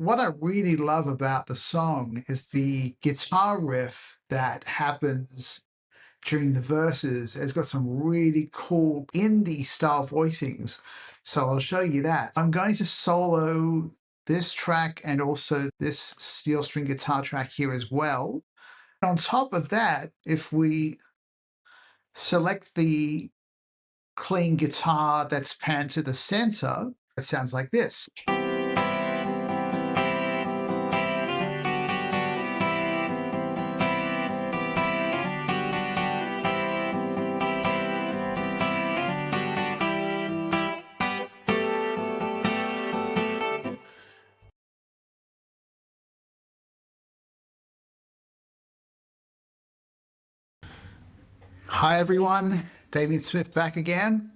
What I really love about the song is the guitar riff that happens during the verses. It's got some really cool indie style voicings. So I'll show you that. I'm going to solo this track and also this steel string guitar track here as well. On top of that, if we select the clean guitar that's panned to the center, it sounds like this. Hi everyone, David Smith back again.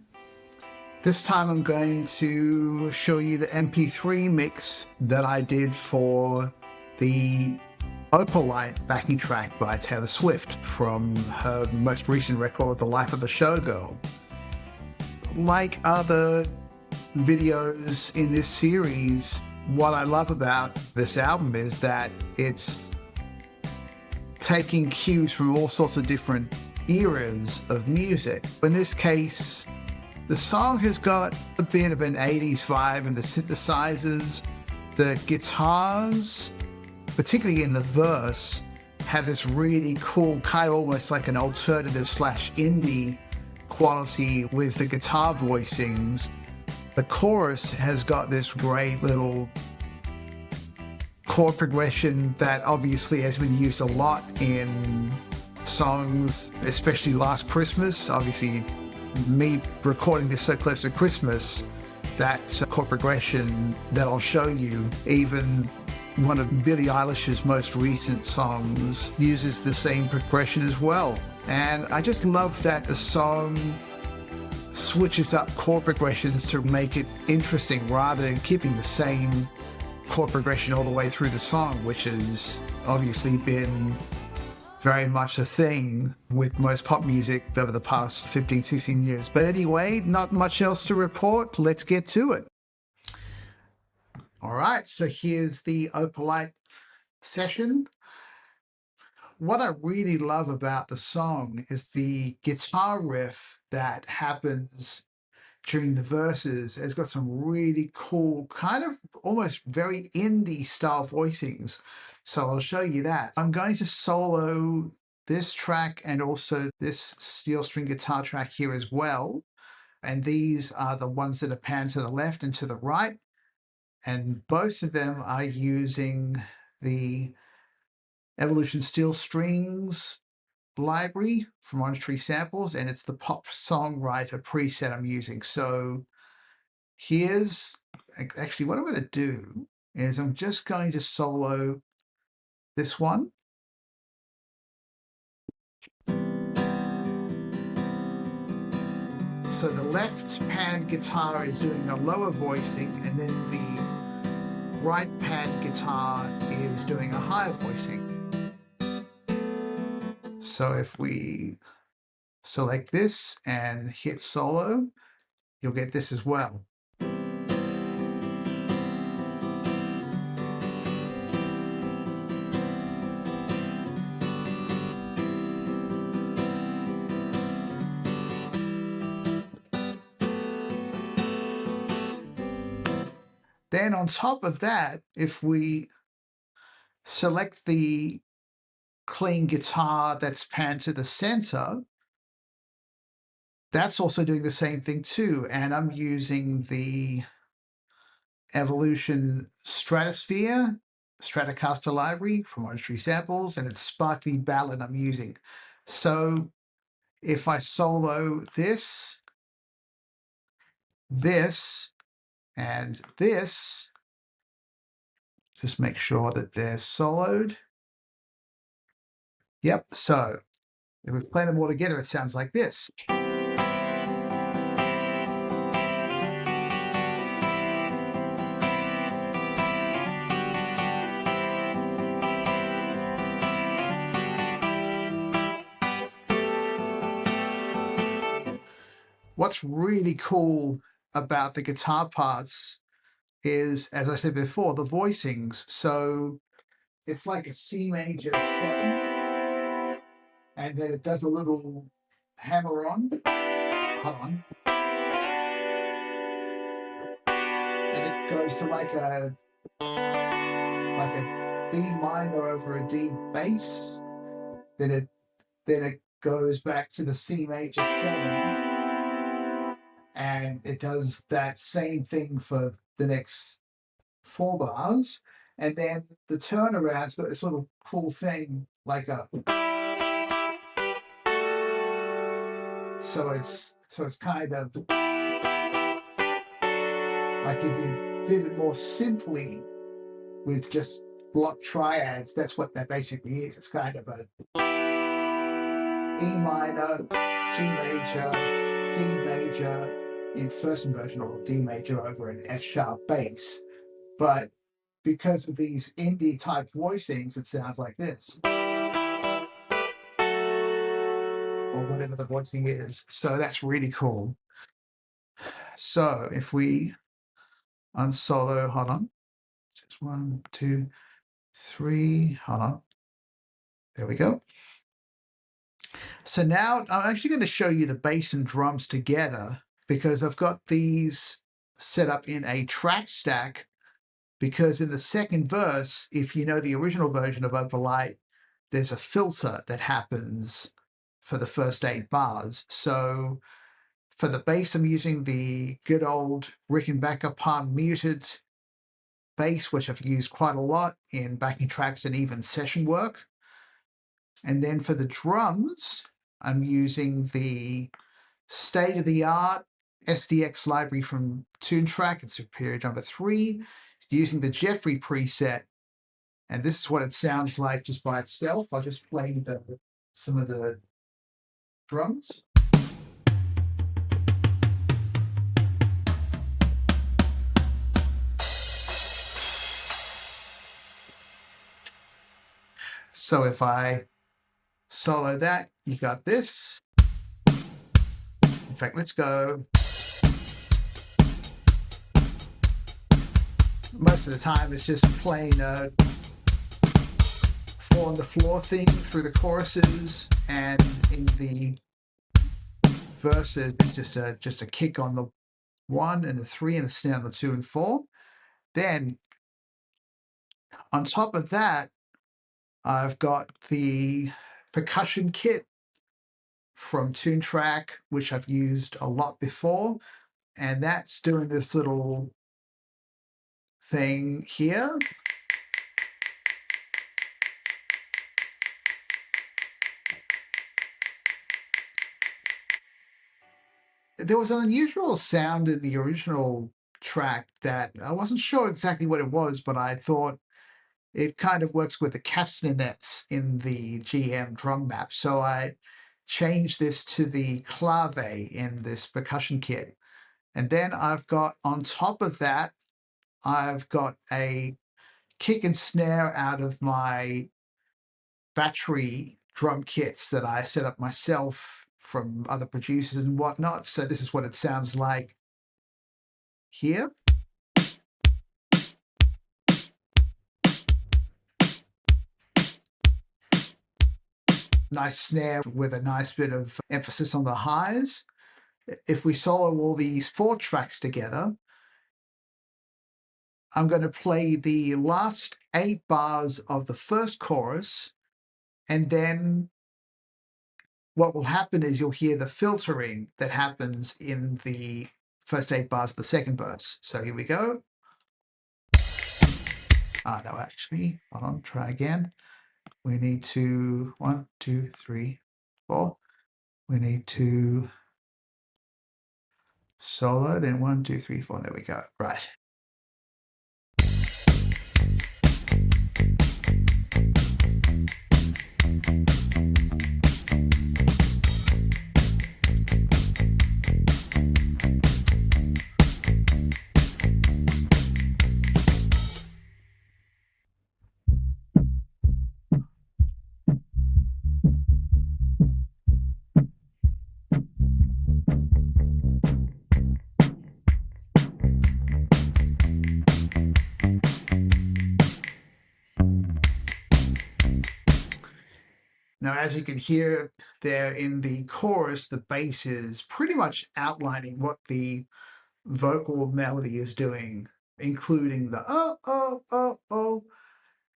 This time I'm going to show you the MP3 mix that I did for the Opalite backing track by Taylor Swift from her most recent record, The Life of a Showgirl. Like other videos in this series, what I love about this album is that it's taking cues from all sorts of different eras of music. In this case, the song has got a bit of an 80s vibe in the synthesizers. The guitars, particularly in the verse, have this really cool, kind of almost like an alternative slash indie quality with the guitar voicings. The chorus has got this great little chord progression that obviously has been used a lot in songs, especially Last Christmas. Obviously, me recording this so close to Christmas, that chord progression that I'll show you, even one of Billie Eilish's most recent songs uses the same progression as well. And I just love that the song switches up chord progressions to make it interesting rather than keeping the same chord progression all the way through the song, which has obviously been very much a thing with most pop music over the past 15, 16 years. But anyway, not much else to report. Let's get to it. All right, so here's the Opalite session. What I really love about the song is the guitar riff that happens during the verses. It's got some really cool, kind of almost very indie style voicings. So I'll show you that. I'm going to solo this track and also this steel string guitar track here as well. And these are the ones that are panned to the left and to the right. And both of them are using the Evolution Steel Strings library from Outré samples, and it's the pop songwriter preset I'm using. So here's actually what I'm going to do is I'm just going to solo this one. So the left pan guitar is doing a lower voicing, and then the right pan guitar is doing a higher voicing. So if we select this and hit solo, you'll get this as well. Then on top of that, if we select the clean guitar that's panned to the center, that's also doing the same thing too. And I'm using the Evolution Stratocaster library from Outré samples, and it's Sparkly Ballad I'm using. So if I solo this, and this, just make sure that they're soloed. Yep, so if we play them all together, it sounds like this. What's really cool about the guitar parts is, as I said before, the voicings. So it's like a C major 7, and then it does a little hammer on. Hold on. And it goes to like a B minor over a D bass. Then it goes back to the C major 7, and it does that same thing for the next 4 bars. And then the turnaround's got this little cool thing like a, so it's kind of like if you did it more simply with just block triads, that's what that basically is. It's kind of a E minor, G major, D major in first inversion, or D major over an F sharp bass. But because of these indie type voicings, it sounds like this, or whatever the voicing is. So that's really cool. So if we unsolo, hold on, just 1, 2, 3, hold on. There we go. So now I'm actually going to show you the bass and drums together, because I've got these set up in a track stack, because in the second verse, if you know the original version of Opalite, there's a filter that happens for the first 8 bars. So for the bass, I'm using the good old Rickenbacker palm muted bass, which I've used quite a lot in backing tracks and even session work. And then for the drums, I'm using the state-of-the-art SDX library from Toontrack. It's period number 3, using the Jeffrey preset. And this is what it sounds like just by itself. I'll just play some of the drums. So if I solo that, you got this. In fact, let's go. Most of the time it's just playing a 4 on the floor thing through the choruses, and in the verses it's just a kick on the 1 and the 3 and the snare on the 2 and 4. Then on top of that, I've got the percussion kit from Toontrack, which I've used a lot before, and that's doing this little thing here. There was an unusual sound in the original track that I wasn't sure exactly what it was, but I thought it kind of works with the castanets in the GM drum map. So I changed this to the clave in this percussion kit. And then I've got, on top of that, I've got a kick and snare out of my battery drum kits that I set up myself from other producers and whatnot. So this is what it sounds like here. Nice snare with a nice bit of emphasis on the highs. If we solo all these 4 tracks together, I'm going to play the last 8 bars of the first chorus, and then what will happen is you'll hear the filtering that happens in the first 8 bars of the second verse. So here we go. No, actually, hold on, try again. We need to 1, 2, 3, 4. We need to solo, then 1, 2, 3, 4. There we go. Right. Now, as you can hear there in the chorus, the bass is pretty much outlining what the vocal melody is doing, including the oh, oh, oh, oh.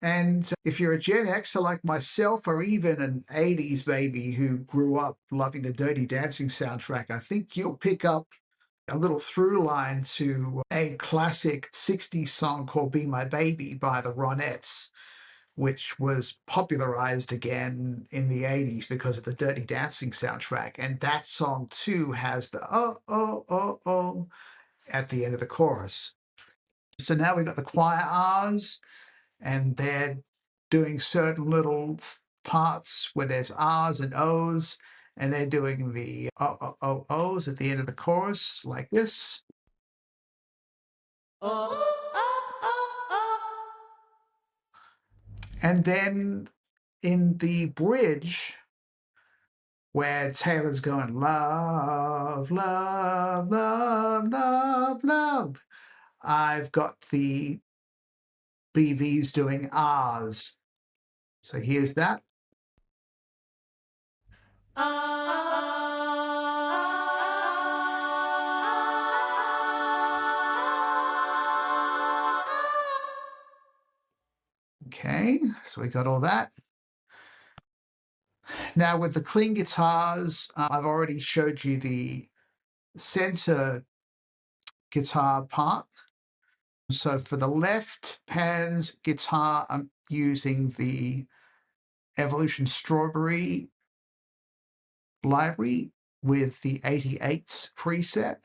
And if you're a Gen Xer like myself, or even an 80s baby who grew up loving the Dirty Dancing soundtrack, I think you'll pick up a little through line to a classic 60s song called Be My Baby by the Ronettes, which was popularized again in the 80s because of the Dirty Dancing soundtrack. And that song too has the oh, oh, oh, oh at the end of the chorus. So now we've got the choir R's, and they're doing certain little parts where there's R's and O's, and they're doing the O's at the end of the chorus like this. And then in the bridge, where Taylor's going, love, love, love, love, love, I've got the BVs doing R's. So here's that. Okay, so we got all that. Now with the clean guitars, I've already showed you the center guitar part. So for the left hand guitar, I'm using the Evolution Strawberry library with the 88 preset.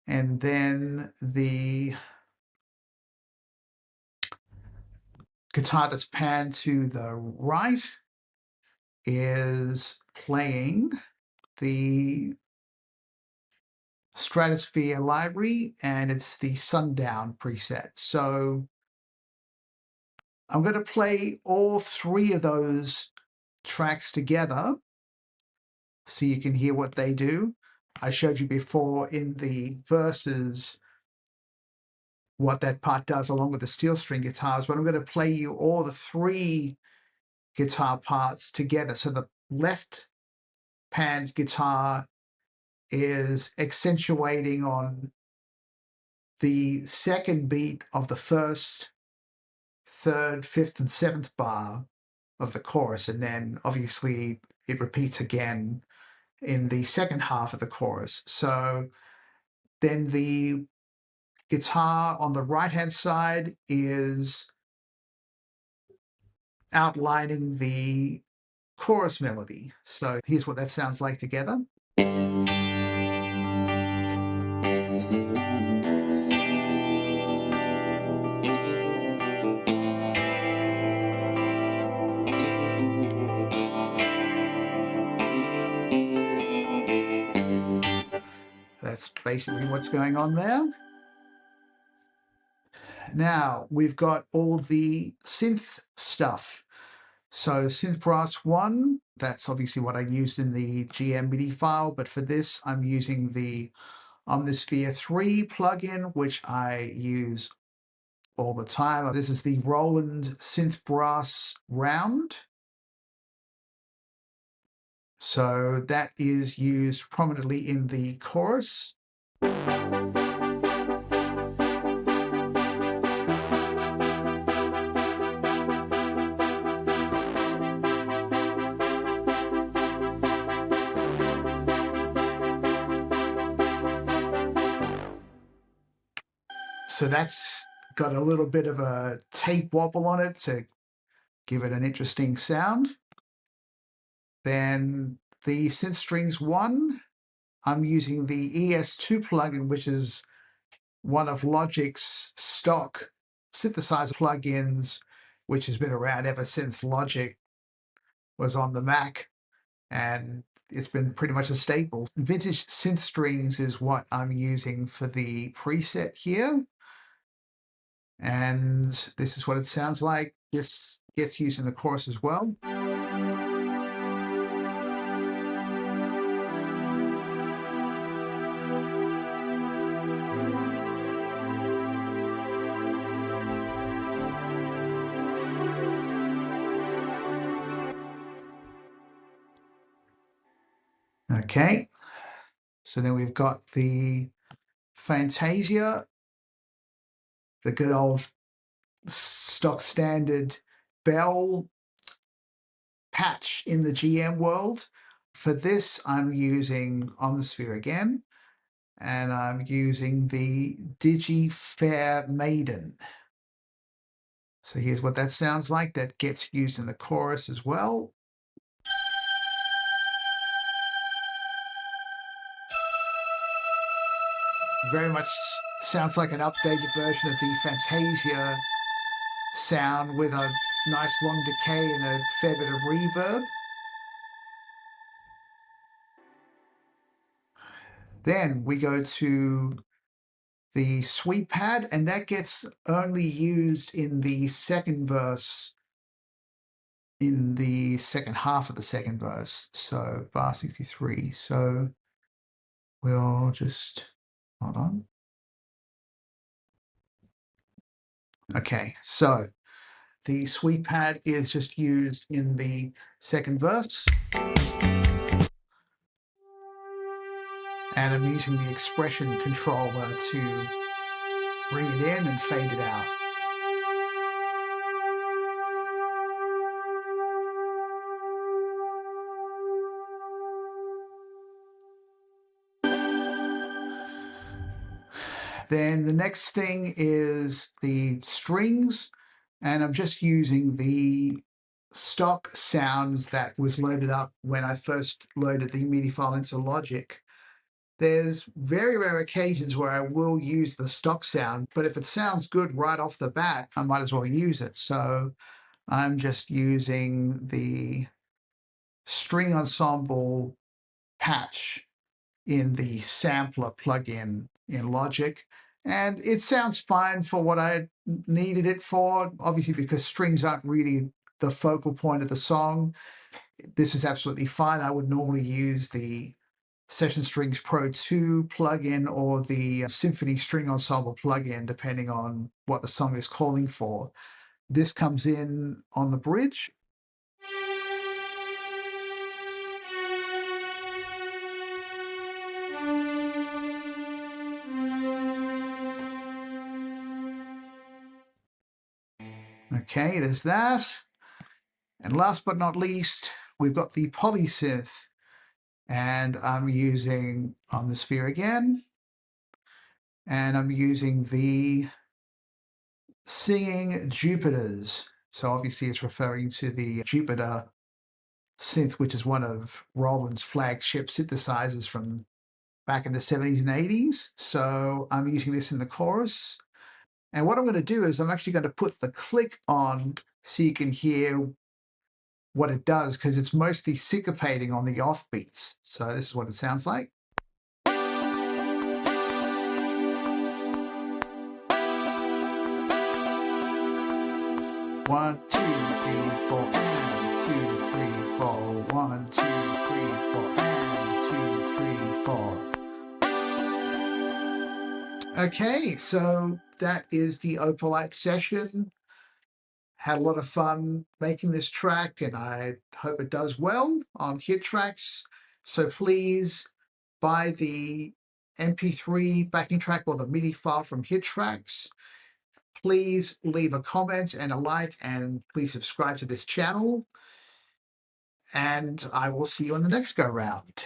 And then the guitar that's panned to the right is playing the Stratosphere library, and it's the Sundown preset. So I'm going to play all three of those tracks together so you can hear what they do. I showed you before in the verses what that part does along with the steel string guitars, but I'm going to play you all the three guitar parts together. So the left panned guitar is accentuating on the second beat of the first, third, fifth, and seventh bar of the chorus, and then obviously it repeats again in the second half of the chorus. So then the guitar on the right-hand side is outlining the chorus melody. So here's what that sounds like together. That's basically what's going on there. Now we've got all the synth stuff. So Synth Brass 1, that's obviously what I used in the GM MIDI file, but for this I'm using the Omnisphere 3 plugin, which I use all the time. This is the Roland Synth Brass Round. So that is used prominently in the chorus. So that's got a little bit of a tape wobble on it to give it an interesting sound. Then the Synth Strings 1, I'm using the ES2 plugin, which is one of Logic's stock synthesizer plugins, which has been around ever since Logic was on the Mac, and it's been pretty much a staple. Vintage Synth Strings is what I'm using for the preset here. And this is what it sounds like. This gets used in the chorus as well. Okay, so then we've got the Fantasia, the good old stock standard bell patch in the GM world. For this, I'm using Omnisphere again, and I'm using the Digi-Fair Maiden. So here's what that sounds like. That gets used in the chorus as well. Very much sounds like an updated version of the Fantasia sound with a nice long decay and a fair bit of reverb. Then we go to the sweep pad, and that gets only used in the second verse, in the second half of the second verse. So bar 63. So we'll just hold on. Okay, so the sweep pad is just used in the second verse. And I'm using the expression controller to bring it in and fade it out. Then the next thing is the strings, and I'm just using the stock sounds that was loaded up when I first loaded the MIDI file into Logic. There's very rare occasions where I will use the stock sound, but if it sounds good right off the bat, I might as well use it. So I'm just using the string ensemble patch in the sampler plugin in Logic. And it sounds fine for what I needed it for, obviously, because strings aren't really the focal point of the song. This is absolutely fine. I would normally use the Session Strings Pro 2 plugin or the Symphony String Ensemble plugin, depending on what the song is calling for. This comes in on the bridge. Okay, there's that. And last but not least, we've got the Polysynth. And I'm using Omnisphere again. And I'm using the Singing Jupiters. So obviously it's referring to the Jupiter synth, which is one of Roland's flagship synthesizers from back in the 70s and 80s. So I'm using this in the chorus. And what I'm going to do is I'm actually going to put the click on so you can hear what it does, because it's mostly syncopating on the offbeats. So this is what it sounds like. One, two, three, four, and 2, 3, 4. 1, 2, 3, 4, and 2, 3, 4. Okay, so that is the Opalite session. Had a lot of fun making this track, and I hope it does well on Hit Tracks. So please buy the MP3 backing track or the MIDI file from Hit Tracks. Please leave a comment and a like, and please subscribe to this channel. And I will see you on the next go round.